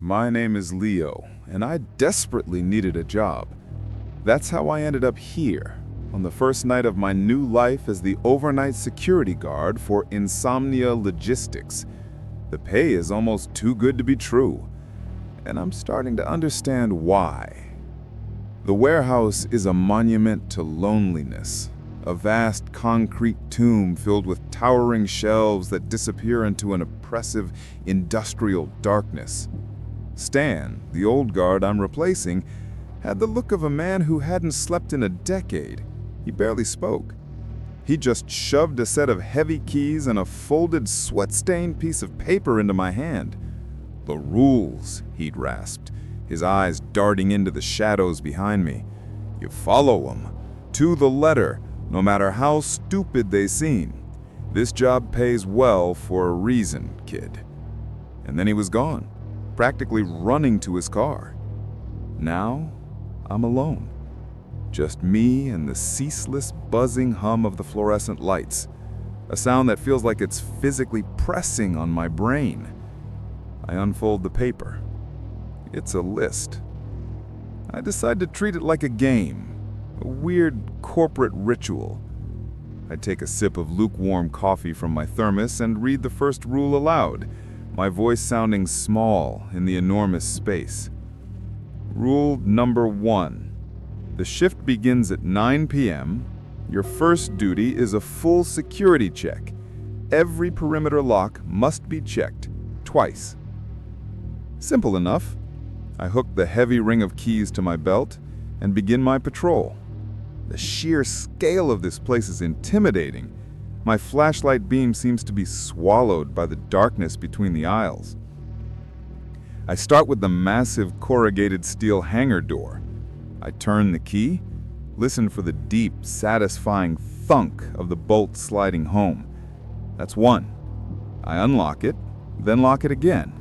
My name is Leo, and I desperately needed a job. That's how I ended up here, on the first night of my new life as the overnight security guard for Insomnia Logistics. The pay is almost too good to be true, and I'm starting to understand why. The warehouse is a monument to loneliness, a vast concrete tomb filled with towering shelves that disappear into an oppressive industrial darkness. Stan, the old guard I'm replacing, had the look of a man who hadn't slept in a decade. He barely spoke. He just shoved a set of heavy keys and a folded, sweat-stained piece of paper into my hand. "The rules," he'd rasped, his eyes darting into the shadows behind me. "You follow 'em, to the letter, no matter how stupid they seem. This job pays well for a reason, kid." And then he was gone, practically running to his car. Now, I'm alone. Just me and the ceaseless buzzing hum of the fluorescent lights, a sound that feels like it's physically pressing on my brain. I unfold the paper. It's a list. I decide to treat it like a game, a weird corporate ritual. I take a sip of lukewarm coffee from my thermos and read the first rule aloud, my voice sounding small in the enormous space. Rule number 1. The shift begins at 9 p.m. Your first duty is a full security check. Every perimeter lock must be checked, twice. Simple enough. I hook the heavy ring of keys to my belt and begin my patrol. The sheer scale of this place is intimidating. My flashlight beam seems to be swallowed by the darkness between the aisles. I start with the massive corrugated steel hangar door. I turn the key, listen for the deep, satisfying thunk of the bolt sliding home. That's 1. I unlock it, then lock it again.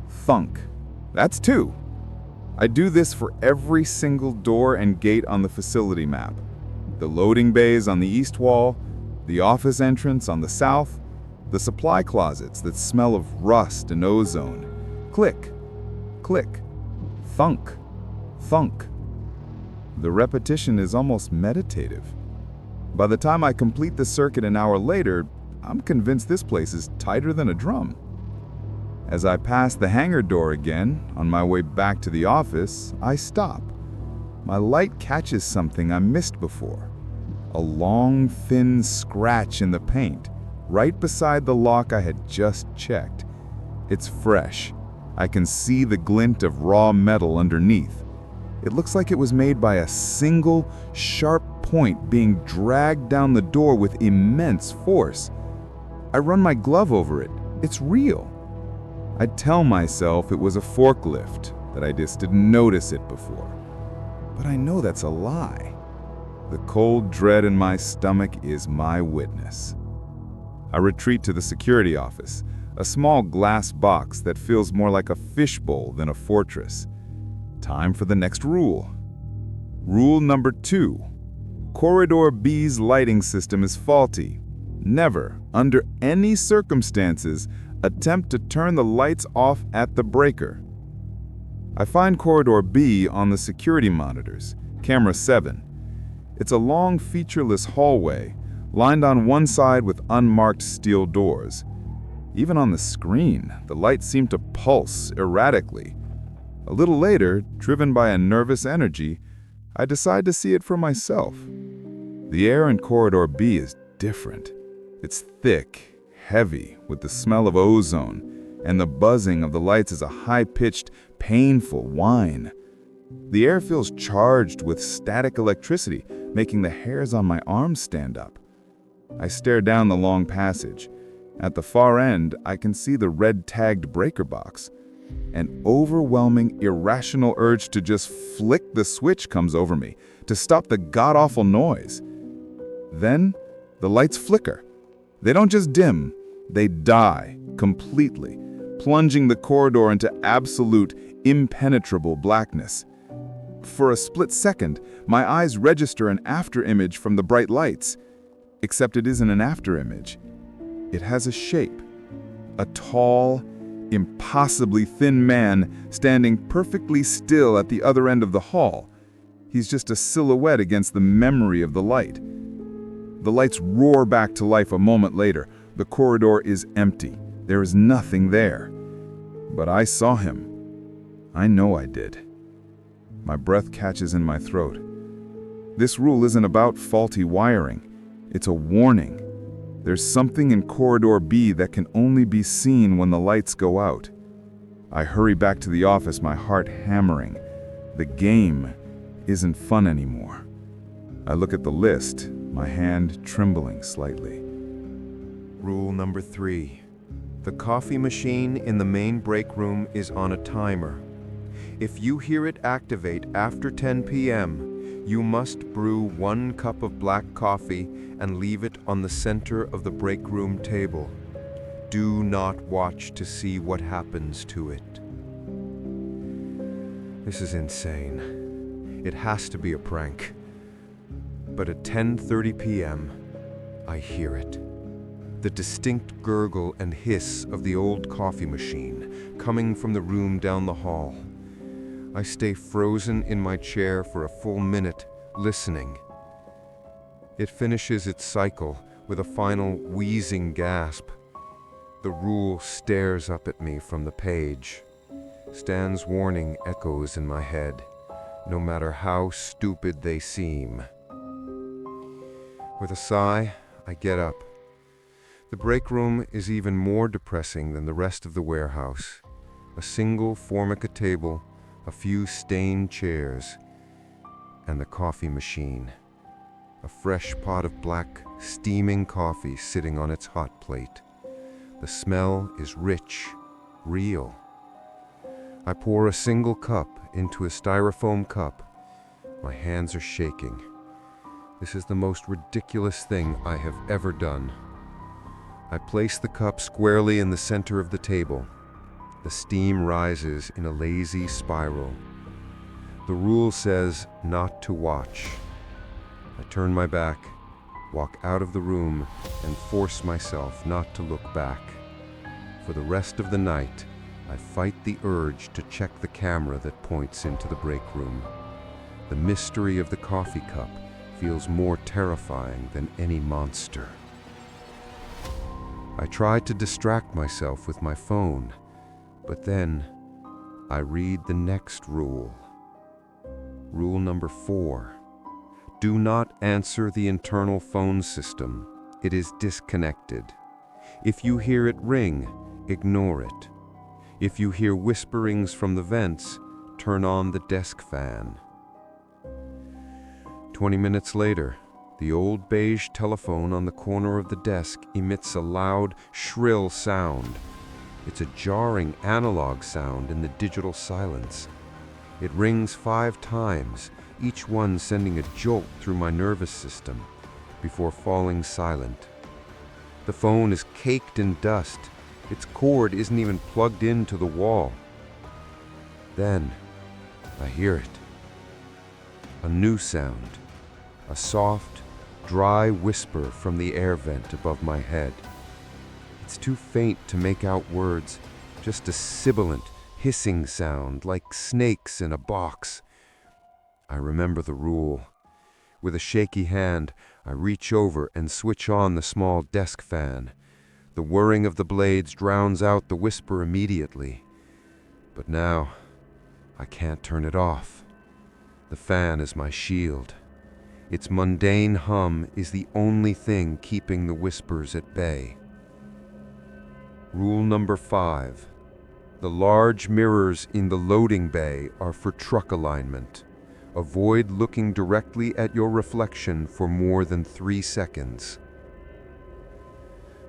Thunk. That's 2. I do this for every single door and gate on the facility map. The loading bays on the east wall, the office entrance on the south, the supply closets that smell of rust and ozone. Click, click, thunk, thunk. The repetition is almost meditative. By the time I complete the circuit an hour later, I'm convinced this place is tighter than a drum. As I pass the hangar door again, on my way back to the office, I stop. My light catches something I missed before. A long, thin scratch in the paint, right beside the lock I had just checked. It's fresh. I can see the glint of raw metal underneath. It looks like it was made by a single, sharp point being dragged down the door with immense force. I run my glove over it. It's real. I tell myself it was a forklift, that I just didn't notice it before. But I know that's a lie. The cold dread in my stomach is my witness. I retreat to the security office, a small glass box that feels more like a fishbowl than a fortress. Time for the next rule. Rule number 2. Corridor B's lighting system is faulty. Never, under any circumstances, attempt to turn the lights off at the breaker. I find Corridor B on the security monitors, camera 7. It's a long, featureless hallway, lined on one side with unmarked steel doors. Even on the screen, the lights seem to pulse erratically. A little later, driven by a nervous energy, I decide to see it for myself. The air in Corridor B is different. It's thick, heavy, with the smell of ozone, and the buzzing of the lights is a high-pitched, painful whine. The air feels charged with static electricity, making the hairs on my arms stand up. I stare down the long passage. At the far end, I can see the red-tagged breaker box. An overwhelming, irrational urge to just flick the switch comes over me, to stop the god-awful noise. Then, the lights flicker. They don't just dim, they die completely, plunging the corridor into absolute, impenetrable blackness. For a split second, my eyes register an after-image from the bright lights. Except it isn't an after-image. It has a shape. A tall, impossibly thin man standing perfectly still at the other end of the hall. He's just a silhouette against the memory of the light. The lights roar back to life a moment later. The corridor is empty. There is nothing there. But I saw him. I know I did. My breath catches in my throat. This rule isn't about faulty wiring. It's a warning. There's something in Corridor B that can only be seen when the lights go out. I hurry back to the office, my heart hammering. The game isn't fun anymore. I look at the list, my hand trembling slightly. Rule number 3. The coffee machine in the main break room is on a timer. If you hear it activate after 10 p.m., you must brew 1 cup of black coffee and leave it on the center of the break room table. Do not watch to see what happens to it. This is insane. It has to be a prank. But at 10:30 p.m., I hear it. The distinct gurgle and hiss of the old coffee machine coming from the room down the hall. I stay frozen in my chair for a full minute, listening. It finishes its cycle with a final wheezing gasp. The rule stares up at me from the page. Stan's warning echoes in my head, no matter how stupid they seem. With a sigh, I get up. The break room is even more depressing than the rest of the warehouse. A single Formica table, a few stained chairs, and the coffee machine. A fresh pot of black, steaming coffee sitting on its hot plate. The smell is rich, real. I pour a single cup into a styrofoam cup. My hands are shaking. This is the most ridiculous thing I have ever done. I place the cup squarely in the center of the table. The steam rises in a lazy spiral. The rule says not to watch. I turn my back, walk out of the room, and force myself not to look back. For the rest of the night, I fight the urge to check the camera that points into the break room. The mystery of the coffee cup feels more terrifying than any monster. I try to distract myself with my phone, but then I read the next rule. Rule number 4. Do not answer the internal phone system. It is disconnected. If you hear it ring, ignore it. If you hear whisperings from the vents, turn on the desk fan. 20 minutes later, the old beige telephone on the corner of the desk emits a loud, shrill sound. It's a jarring analog sound in the digital silence. It rings 5 times, each one sending a jolt through my nervous system, before falling silent. The phone is caked in dust. Its cord isn't even plugged into the wall. Then, I hear it. A new sound. A soft, dry whisper from the air vent above my head. It's too faint to make out words, just a sibilant, hissing sound like snakes in a box. I remember the rule. With a shaky hand, I reach over and switch on the small desk fan. The whirring of the blades drowns out the whisper immediately. But now, I can't turn it off. The fan is my shield. Its mundane hum is the only thing keeping the whispers at bay. Rule number 5. The large mirrors in the loading bay are for truck alignment. Avoid looking directly at your reflection for more than 3 seconds.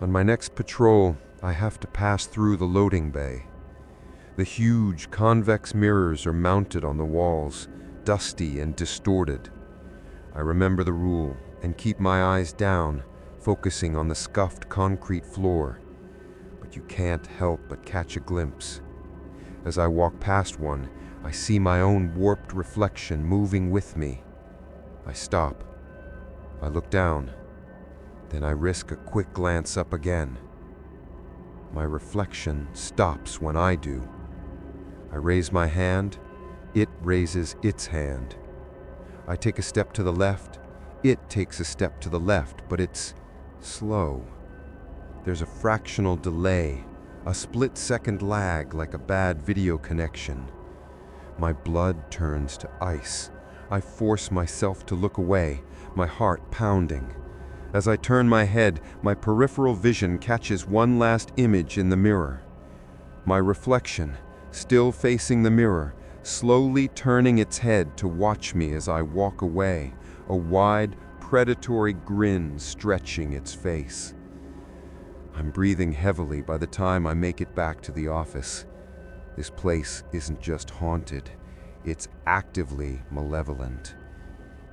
On my next patrol, I have to pass through the loading bay. The huge convex mirrors are mounted on the walls, dusty and distorted. I remember the rule and keep my eyes down, focusing on the scuffed concrete floor. But you can't help but catch a glimpse. As I walk past one, I see my own warped reflection moving with me. I stop. I look down. Then I risk a quick glance up again. My reflection stops when I do. I raise my hand, it raises its hand. I take a step to the left, it takes a step to the left, but it's slow. There's a fractional delay, a split-second lag like a bad video connection. My blood turns to ice. I force myself to look away, my heart pounding. As I turn my head, my peripheral vision catches one last image in the mirror. My reflection, still facing the mirror, slowly turning its head to watch me as I walk away, a wide, predatory grin stretching its face. I'm breathing heavily by the time I make it back to the office. This place isn't just haunted, it's actively malevolent.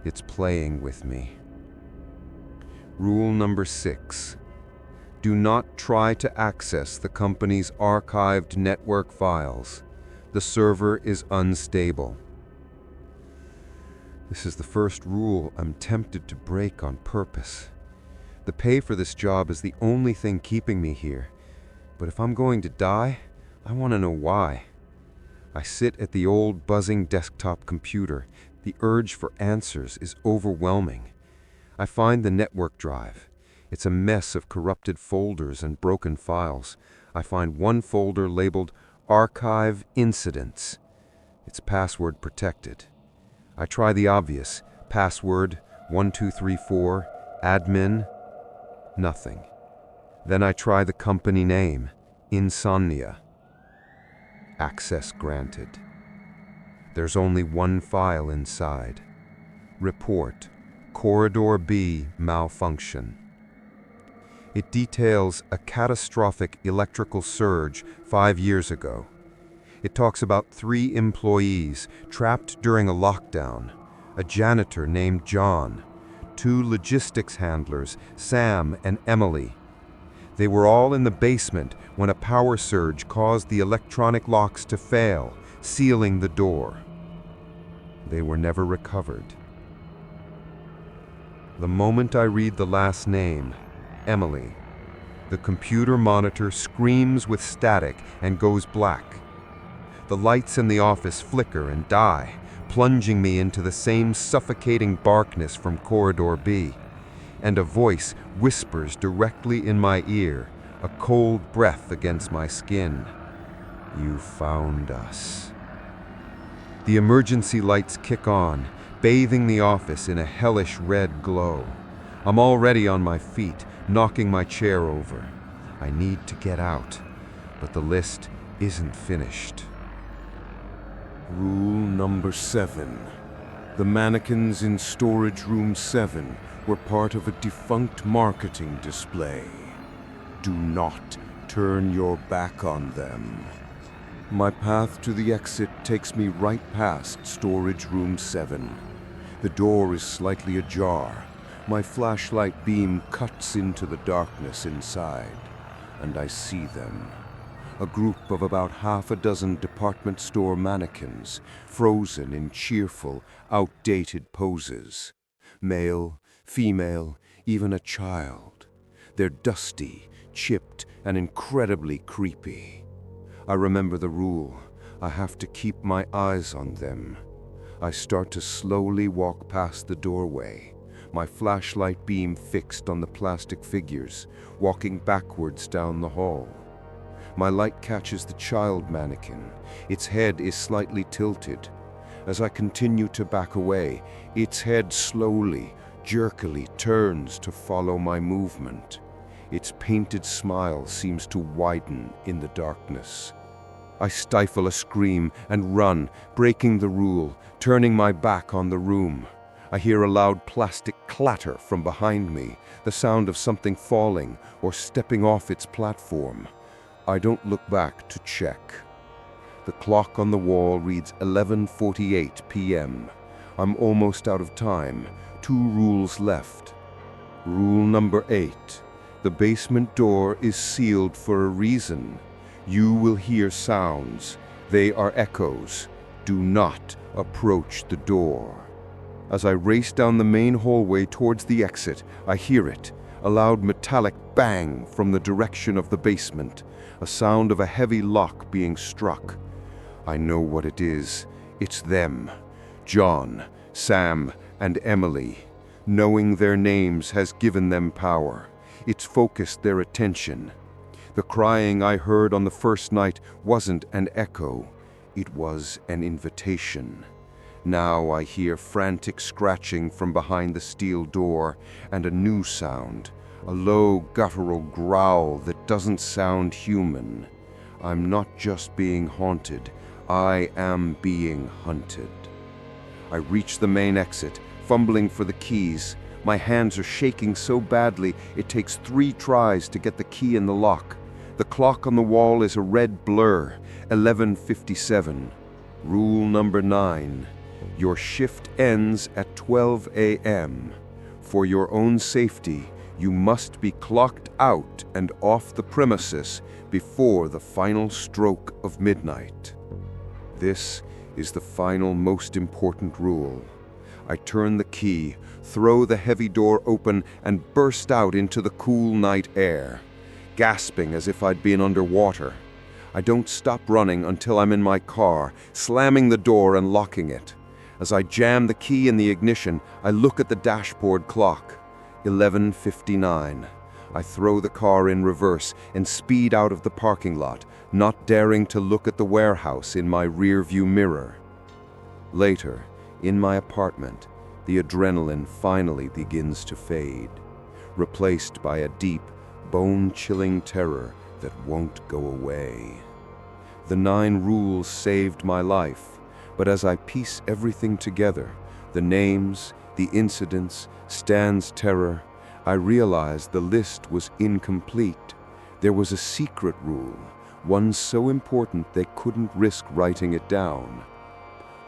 It's playing with me. Rule number 6. Do not try to access the company's archived network files. The server is unstable. This is the first rule I'm tempted to break on purpose. The pay for this job is the only thing keeping me here. But if I'm going to die, I want to know why. I sit at the old buzzing desktop computer. The urge for answers is overwhelming. I find the network drive. It's a mess of corrupted folders and broken files. I find one folder labeled Archive Incidents. It's password protected. I try the obvious, password 1234, admin, nothing. Then I try the company name, Insomnia. Access granted. There's only one file inside. Report, Corridor B malfunction. It details a catastrophic electrical surge 5 years ago. It talks about 3 employees trapped during a lockdown, a janitor named John, 2 logistics handlers, Sam and Emily. They were all in the basement when a power surge caused the electronic locks to fail, sealing the door. They were never recovered. The moment I read the last name, Emily, the computer monitor screams with static and goes black. The lights in the office flicker and die, plunging me into the same suffocating darkness from Corridor B. And a voice whispers directly in my ear, a cold breath against my skin. You found us. The emergency lights kick on, bathing the office in a hellish red glow. I'm already on my feet, knocking my chair over. I need to get out, but the list isn't finished. Rule number 7. The mannequins in storage room 7 were part of a defunct marketing display. Do not turn your back on them. My path to the exit takes me right past storage room 7. The door is slightly ajar. My flashlight beam cuts into the darkness inside, and I see them. A group of about half a dozen department store mannequins, frozen in cheerful, outdated poses. Male, female, even a child. They're dusty, chipped, and incredibly creepy. I remember the rule. I have to keep my eyes on them. I start to slowly walk past the doorway, my flashlight beam fixed on the plastic figures, walking backwards down the hall. My light catches the child mannequin. Its head is slightly tilted. As I continue to back away, its head slowly, jerkily turns to follow my movement. Its painted smile seems to widen in the darkness. I stifle a scream and run, breaking the rule, turning my back on the room. I hear a loud plastic clatter from behind me, the sound of something falling or stepping off its platform. I don't look back to check. The clock on the wall reads 11:48 p.m. I'm almost out of time. 2 rules left. Rule number 8. The basement door is sealed for a reason. You will hear sounds. They are echoes. Do not approach the door. As I race down the main hallway towards the exit, I hear it. A loud metallic bang from the direction of the basement, a sound of a heavy lock being struck. I know what it is. It's them. John, Sam, and Emily. Knowing their names has given them power. It's focused their attention. The crying I heard on the first night wasn't an echo. It was an invitation. Now I hear frantic scratching from behind the steel door, and a new sound, a low guttural growl that doesn't sound human. I'm not just being haunted, I am being hunted. I reach the main exit, fumbling for the keys. My hands are shaking so badly it takes 3 tries to get the key in the lock. The clock on the wall is a red blur, 11:57. Rule number 9. Your shift ends at 12 a.m. For your own safety, you must be clocked out and off the premises before the final stroke of midnight. This is the final most important rule. I turn the key, throw the heavy door open, and burst out into the cool night air, gasping as if I'd been underwater. I don't stop running until I'm in my car, slamming the door and locking it. As I jam the key in the ignition, I look at the dashboard clock. 11:59. I throw the car in reverse and speed out of the parking lot, not daring to look at the warehouse in my rearview mirror. Later, in my apartment, the adrenaline finally begins to fade, replaced by a deep, bone-chilling terror that won't go away. The 9 rules saved my life, but as I piece everything together, the names, the incidents, Stan's terror, I realized the list was incomplete. There was a secret rule, one so important they couldn't risk writing it down.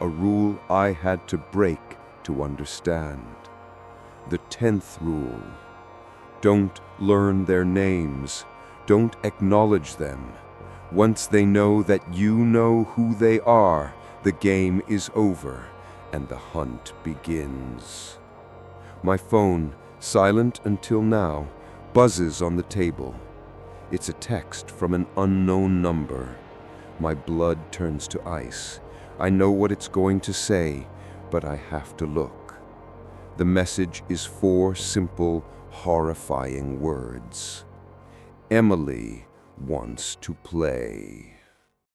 A rule I had to break to understand. The 10th rule. Don't learn their names. Don't acknowledge them. Once they know that you know who they are, the game is over and the hunt begins. My phone, silent until now, buzzes on the table. It's a text from an unknown number. My blood turns to ice. I know what it's going to say, but I have to look. The message is 4 simple, horrifying words. Emily wants to play.